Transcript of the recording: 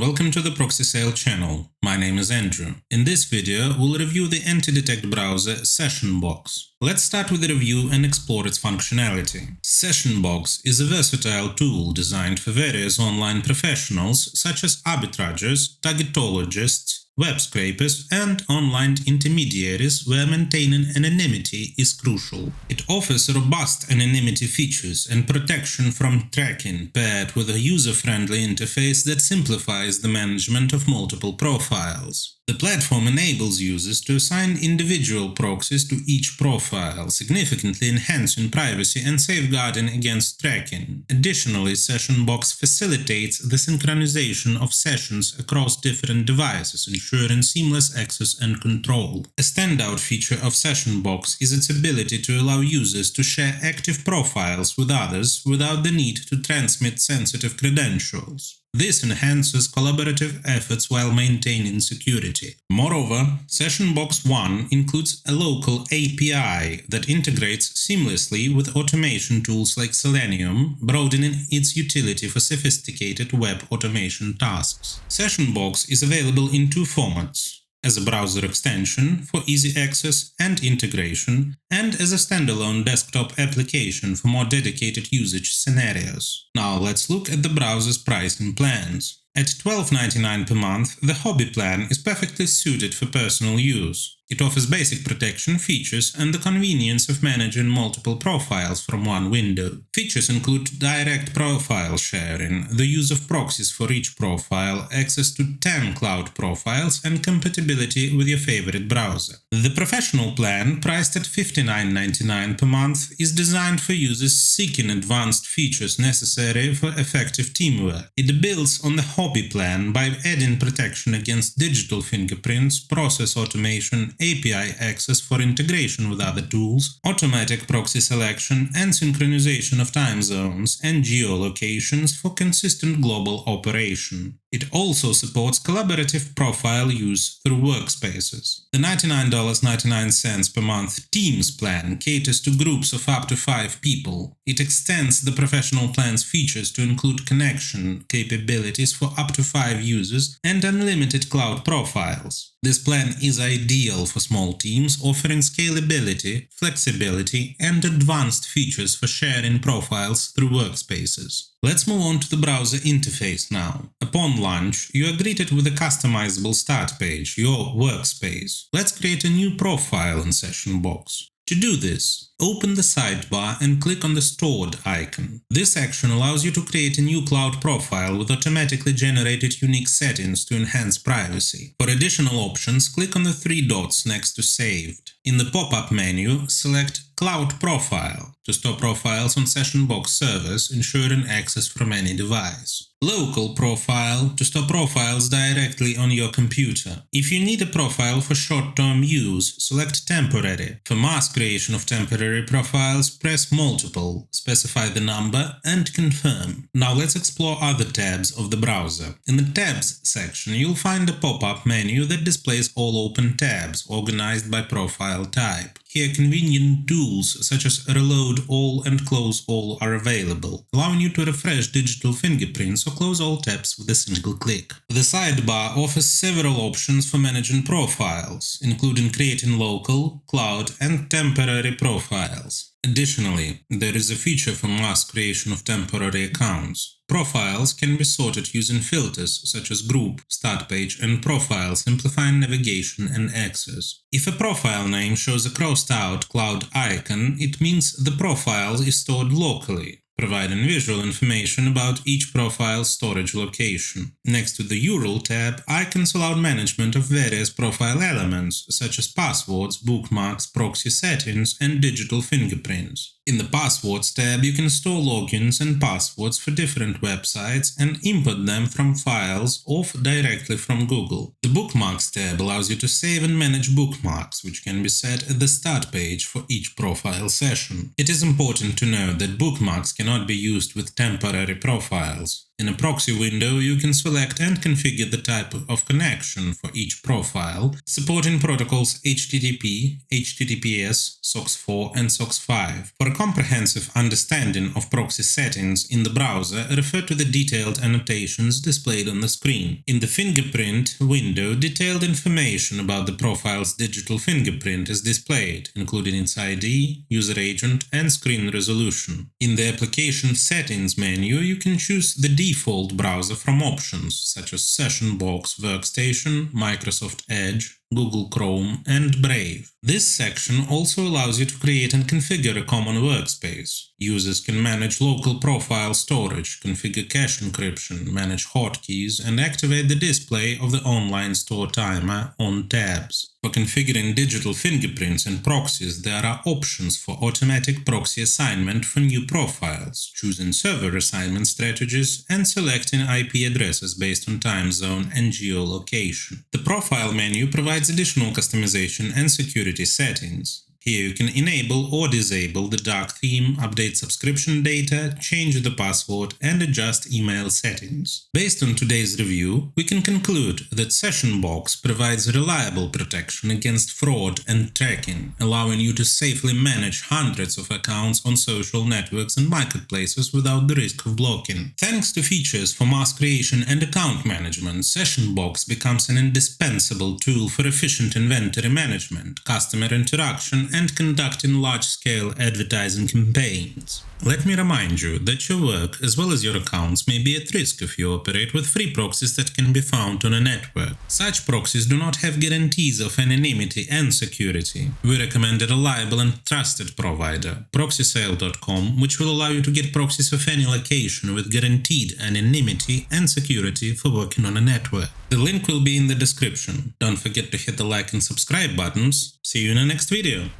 and welcome to the Proxy Sale channel. My name is Andrew. In this video, we'll review the Antidetect browser SessionBox. Let's start with a review and explore its functionality. SessionBox is a versatile tool designed for various online professionals such as arbitragers, targetologists, web scrapers, and online intermediaries where maintaining anonymity is crucial. It offers robust anonymity features and protection from tracking, paired with a user-friendly interface that simplifies the management of multiple profiles. The platform enables users to assign individual proxies to each profile, significantly enhancing privacy and safeguarding against tracking. Additionally, SessionBox facilitates the synchronization of sessions across different devices, ensuring seamless access and control. A standout feature of SessionBox is its ability to allow users to share active profiles with others without the need to transmit sensitive credentials. This enhances collaborative efforts while maintaining security. Moreover, SessionBox One includes a local API that integrates seamlessly with automation tools like Selenium, broadening its utility for sophisticated web automation tasks. SessionBox is available in two formats: as a browser extension for easy access and integration, and as a standalone desktop application for more dedicated usage scenarios. Now let's look at the browser's pricing plans. At $12.99 per month, the hobby plan is perfectly suited for personal use. It offers basic protection features and the convenience of managing multiple profiles from one window. Features include direct profile sharing, the use of proxies for each profile, access to 10 cloud profiles, and compatibility with your favorite browser. The professional plan, priced at $59.99 per month, is designed for users seeking advanced features necessary for effective teamwork. It builds on the hobby plan by adding protection against digital fingerprints, process automation, API access for integration with other tools, automatic proxy selection, and synchronization of time zones and geolocations for consistent global operation. It also supports collaborative profile use through workspaces. The $99.99 per month Teams plan caters to groups of up to 5 people. It extends the professional plan's features to include connection capabilities for up to 5 users and unlimited cloud profiles. This plan is ideal for small teams, offering scalability, flexibility, and advanced features for sharing profiles through workspaces. Let's move on to the browser interface now. Upon launch, you are greeted with a customizable start page, your workspace. Let's create a new profile in SessionBox. To do this, open the sidebar and click on the Stored icon. This action allows you to create a new cloud profile with automatically generated unique settings to enhance privacy. For additional options, click on the 3 dots next to Saved. In the pop-up menu, select Cloud Profile to store profiles on SessionBox servers, ensuring access from any device. Local Profile to store profiles directly on your computer. If you need a profile for short-term use, select Temporary. For mass creation of temporary profiles, press Multiple, specify the number, and confirm. Now let's explore other tabs of the browser. In the Tabs section, you'll find a pop-up menu that displays all open tabs, organized by profile type. Here, convenient tools such as Reload All and Close All are available, allowing you to refresh digital fingerprints or close all tabs with a single click. The sidebar offers several options for managing profiles, including creating local, cloud, and temporary profiles. Additionally, there is a feature for mass creation of temporary accounts. Profiles can be sorted using filters such as Group, Start Page, and Profile, simplifying navigation and access. If a profile name shows a crossed-out cloud icon, it means the profile is stored locally, providing visual information about each profile's storage location. Next to the URL tab, icons allow management of various profile elements, such as passwords, bookmarks, proxy settings, and digital fingerprints. In the Passwords tab, you can store logins and passwords for different websites and import them from files or directly from Google. The Bookmarks tab allows you to save and manage bookmarks, which can be set at the start page for each profile session. It is important to note that bookmarks cannot be used with temporary profiles. In a proxy window, you can select and configure the type of connection for each profile, supporting protocols HTTP, HTTPS, SOX4 and SOX5. For a comprehensive understanding of proxy settings in the browser, refer to the detailed annotations displayed on the screen. In the Fingerprint window, detailed information about the profile's digital fingerprint is displayed, including its ID, user agent, and screen resolution. In the Application Settings menu, you can choose the default browser from options such as SessionBox Workstation, Microsoft Edge, Google Chrome, and Brave. This section also allows you to create and configure a common workspace. Users can manage local profile storage, configure cache encryption, manage hotkeys, and activate the display of the online store timer on tabs. For configuring digital fingerprints and proxies, there are options for automatic proxy assignment for new profiles, choosing server assignment strategies, and selecting IP addresses based on time zone and geolocation. The Profile menu provides additional customization and security settings. Here you can enable or disable the dark theme, update subscription data, change the password, and adjust email settings. Based on today's review, we can conclude that SessionBox provides reliable protection against fraud and tracking, allowing you to safely manage hundreds of accounts on social networks and marketplaces without the risk of blocking. Thanks to features for mask creation and account management, SessionBox becomes an indispensable tool for efficient inventory management, customer interaction, and conducting large-scale advertising campaigns. Let me remind you that your work as well as your accounts may be at risk if you operate with free proxies that can be found on a network. Such proxies do not have guarantees of anonymity and security. We recommend a reliable and trusted provider, ProxySale.com, which will allow you to get proxies of any location with guaranteed anonymity and security for working on a network. The link will be in the description. Don't forget to hit the like and subscribe buttons. See you in the next video.